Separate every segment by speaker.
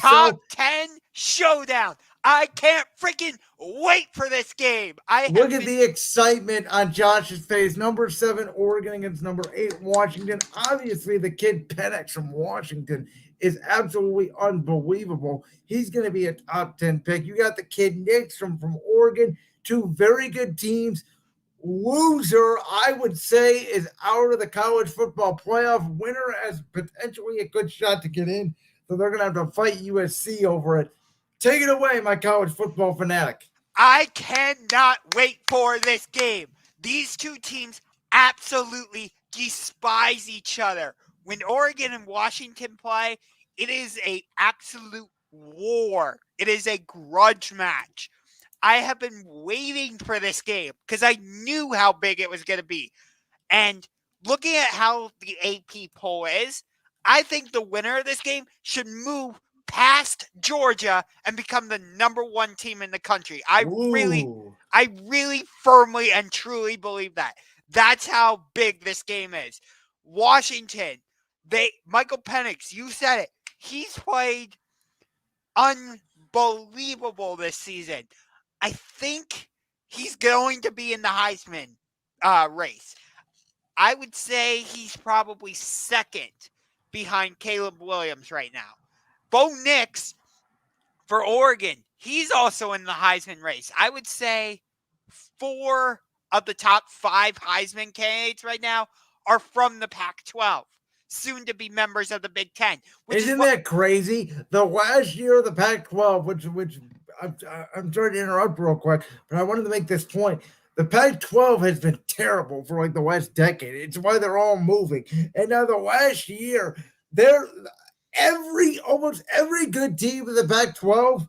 Speaker 1: Top
Speaker 2: So
Speaker 1: 10 showdown. I can't freaking wait for this game.
Speaker 2: look at the excitement on Josh's face. Number 7, Oregon against number 8, Washington. Obviously, the kid Penix from Washington is absolutely unbelievable. He's going to be a top 10 pick. You got the kid Nix from Oregon. Two very good teams. Loser, I would say, is out of the college football playoff. Winner has potentially a good shot to get in. So they're going to have to fight USC over it. Take it away, my college football fanatic.
Speaker 1: I cannot wait for this game. These two teams absolutely despise each other. When Oregon and Washington play, it is a absolute war. It is a grudge match. I have been waiting for this game because I knew how big it was going to be. And looking at how the AP poll is, I think the winner of this game should move past Georgia and become the number 1 team in the country. I really firmly and truly believe that. That's how big this game is. Washington, Michael Penix, you said it. He's played unbelievable this season. I think he's going to be in the Heisman race. I would say he's probably second behind Caleb Williams right now. Bo Nix for Oregon, he's also in the Heisman race. I would say 4 of the top 5 Heisman candidates right now are from the Pac-12, soon to be members of the Big Ten.
Speaker 2: Isn't that crazy? The last year of the Pac-12, which I'm sorry to interrupt real quick, but I wanted to make this point. The Pac-12 has been terrible for like the last decade. It's why they're all moving. And now the last year, almost every good team in the Pac-12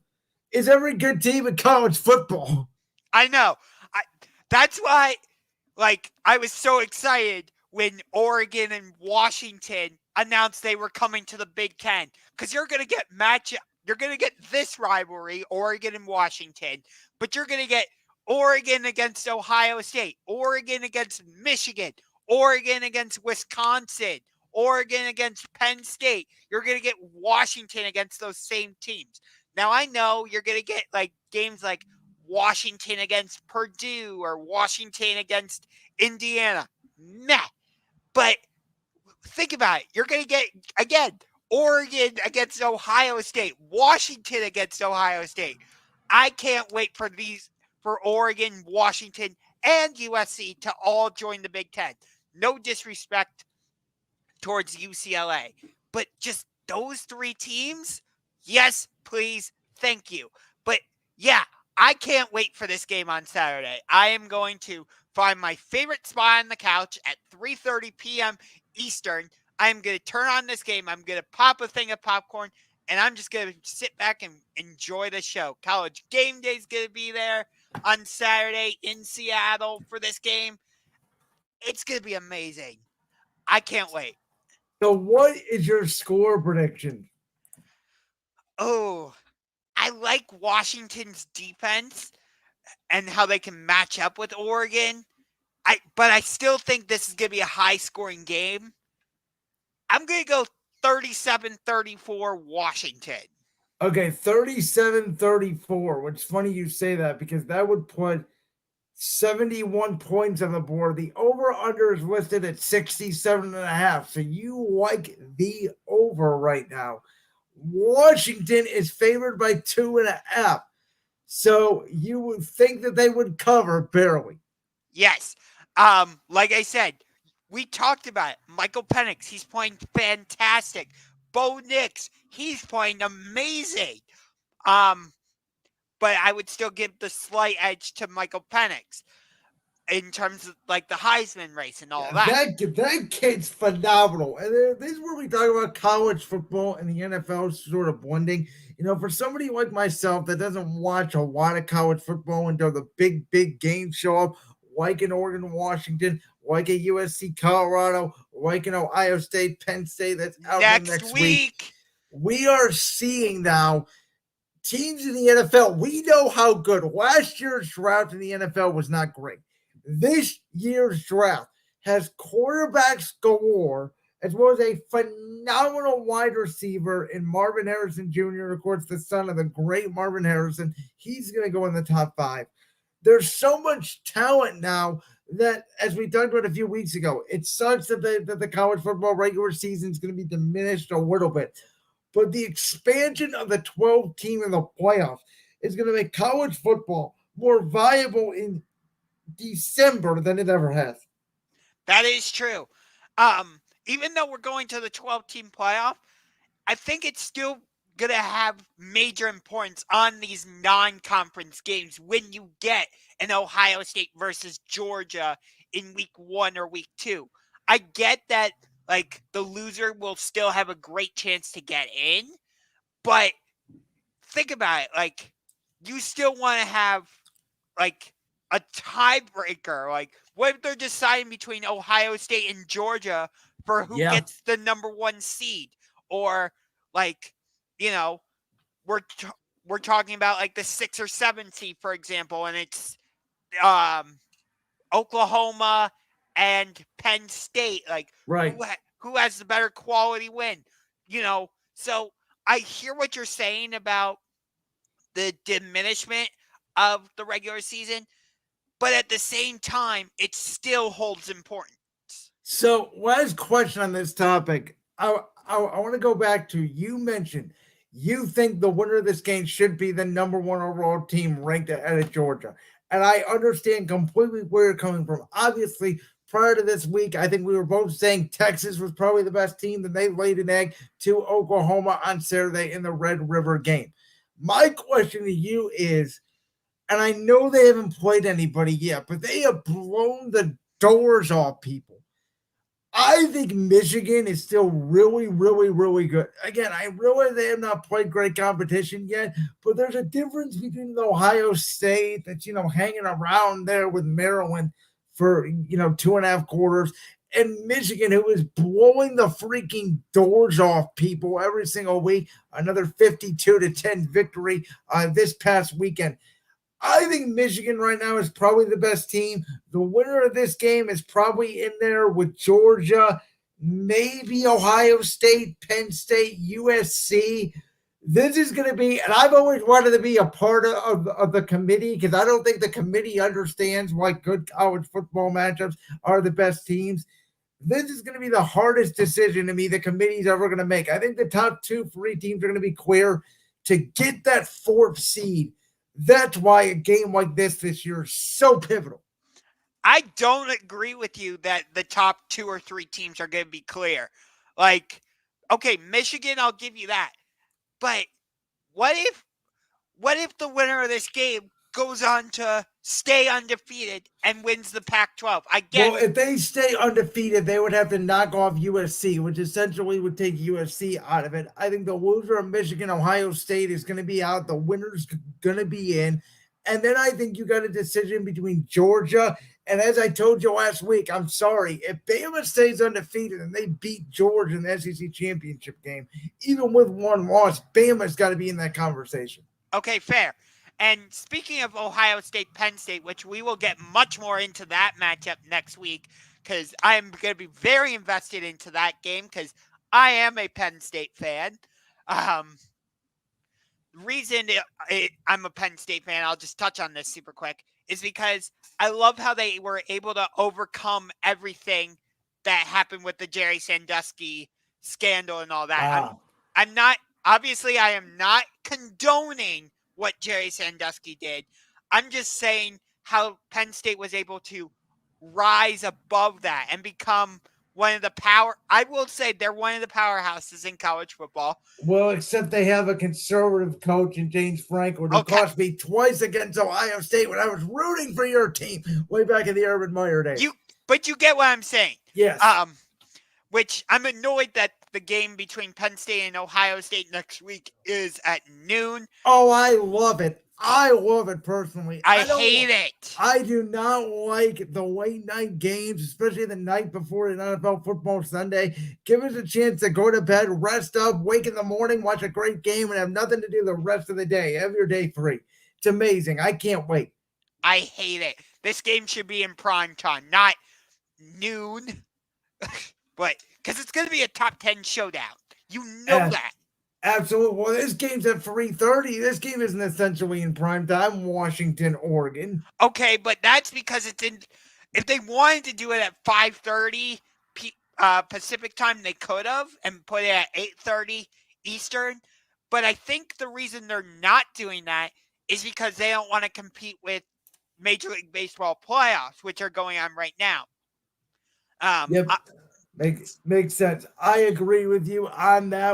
Speaker 2: is every good team in college football.
Speaker 1: I know. That's why, I was so excited when Oregon and Washington announced they were coming to the Big Ten, because you're going to get You're going to get this rivalry, Oregon and Washington, but you're going to get Oregon against Ohio State, Oregon against Michigan, Oregon against Wisconsin, Oregon against Penn State. You're going to get Washington against those same teams. Now, I know you're going to get games like Washington against Purdue or Washington against Indiana. Meh. But think about it. You're going to get, again, Oregon against Ohio State, Washington against Ohio State. I can't wait for Oregon, Washington, and USC to all join the Big Ten. No disrespect towards UCLA, but just those 3 teams, yes, please, thank you. But yeah, I can't wait for this game on Saturday. I am going to find my favorite spot on the couch at 3:30 p.m. Eastern. I'm going to turn on this game. I'm going to pop a thing of popcorn, and I'm just going to sit back and enjoy the show. College Game Day is going to be there on Saturday in Seattle for this game. It's going to be amazing. I can't wait.
Speaker 2: So what is your score prediction?
Speaker 1: Oh, I like Washington's defense and how they can match up with Oregon. But I still think this is going to be a high-scoring game. I'm going to go 37-34 Washington.
Speaker 2: Okay, 37-34. Which is funny you say that, because that would put 71 points on the board. The over-under is listed at 67.5. So you like the over right now. Washington is favored by 2.5. So you would think that they would cover barely.
Speaker 1: Yes. Like I said, we talked about it. Michael Penix, he's playing fantastic. Bo Nix, he's playing amazing. But I would still give the slight edge to Michael Penix in terms of the Heisman race and all that.
Speaker 2: That kid's phenomenal. And this is where we talk about college football and the NFL sort of blending. For somebody like myself that doesn't watch a lot of college football until the big games show up, like in Oregon, Washington, like at USC, Colorado, like in Ohio State, Penn State, that's out next week. We are seeing now teams in the NFL. We know how good last year's draft in the NFL was. Not great. This year's draft has quarterbacks galore as well as a phenomenal wide receiver in Marvin Harrison Jr., of course, the son of the great Marvin Harrison. He's going to go in the top five. There's so much talent now that, as we talked about a few weeks ago, it sucks that the college football regular season is going to be diminished a little bit. But the expansion of the 12 team in the playoffs is going to make college football more viable in December than it ever has.
Speaker 1: That is true. Even though we're going to the 12-team playoff, I think it's still going to have major importance on these non-conference games when you get an Ohio State versus Georgia in week 1 or week 2. I get that, like, the loser will still have a great chance to get in, but think about it. Like, you still want to have, like, a tiebreaker. Like, what if they're deciding between Ohio State and Georgia for who
Speaker 2: Yeah.
Speaker 1: gets the number 1 seed? Or, like, you know, we're talking about, like, the 6 or 7 seed, for example, and it's Oklahoma and Penn State. Like,
Speaker 2: Right.
Speaker 1: who has the better quality win? So I hear what you're saying about the diminishment of the regular season, but at the same time, it still holds importance.
Speaker 2: So, last question on this topic. I want to go back to, you mentioned you think the winner of this game should be the number one overall team ranked ahead of Georgia. And I understand completely where you're coming from. Obviously, prior to this week, I think we were both saying Texas was probably the best team, that they laid an egg to Oklahoma on Saturday in the Red River game. My question to you is, and I know they haven't played anybody yet, but they have blown the doors off people. I think Michigan is still really, really, really good. Again, I realize they have not played great competition yet, but there's a difference between the Ohio State that's, hanging around there with Maryland for, 2.5 quarters, and Michigan, who is blowing the freaking doors off people every single week. Another 52-10 victory this past weekend. I think Michigan right now is probably the best team. The winner of this game is probably in there with Georgia, maybe Ohio State, Penn State, USC. This is going to be, and I've always wanted to be a part of the committee, because I don't think the committee understands why good college football matchups are the best teams. This is going to be the hardest decision to me the committee's ever going to make. I think the top 2-3 teams are going to be clear to get that fourth seed. That's why a game like this year is so pivotal.
Speaker 1: I don't agree with you that the top 2 or 3 teams are going to be clear. Like, okay, Michigan, I'll give you that. But what if the winner of this game goes on to stay undefeated and wins the Pac-12?
Speaker 2: Well, if they stay undefeated, they would have to knock off USC, which essentially would take USC out of it. I think the loser of Michigan, Ohio State is going to be out. The winner's going to be in. And then I think you got a decision between Georgia. And as I told you last week, I'm sorry, if Bama stays undefeated and they beat Georgia in the SEC championship game, even with one loss, Bama's got to be in that conversation.
Speaker 1: Okay, fair. And speaking of Ohio State, Penn State, which we will get much more into that matchup next week, because I am going to be very invested into that game, because I am a Penn State fan. The reason I'm a Penn State fan, I'll just touch on this super quick, is because I love how they were able to overcome everything that happened with the Jerry Sandusky scandal and all that.
Speaker 2: Wow.
Speaker 1: I'm not, obviously, I am not condoning what Jerry Sandusky did. I'm just saying how Penn State was able to rise above that and become one of the I will say they're one of the powerhouses in college football.
Speaker 2: Well, except they have a conservative coach in James Franklin, who cost me twice against Ohio State when I was rooting for your team way back in the Urban Meyer days.
Speaker 1: But you get what I'm saying.
Speaker 2: Yes.
Speaker 1: Which I'm annoyed that the game between Penn State and Ohio State next week is at noon.
Speaker 2: Oh, I love it. I love it personally.
Speaker 1: I hate it.
Speaker 2: I do not like the late night games, especially the night before an NFL football Sunday. Give us a chance to go to bed, rest up, wake in the morning, watch a great game, and have nothing to do the rest of the day. Have your day free. It's amazing. I can't wait.
Speaker 1: I hate it. This game should be in prime time, not noon. But because it's going to be a top 10 showdown. You know
Speaker 2: Uh,
Speaker 1: that.
Speaker 2: Absolutely. Well, this game's at 3:30. This game isn't essentially in prime time. Washington, Oregon.
Speaker 1: Okay, but that's because it's in. If they wanted to do it at 5:30 Pacific time, they could have and put it at 8:30 Eastern. But I think the reason they're not doing that is because they don't want to compete with Major League Baseball playoffs, which are going on right now.
Speaker 2: Yep, makes sense. I agree with you on that.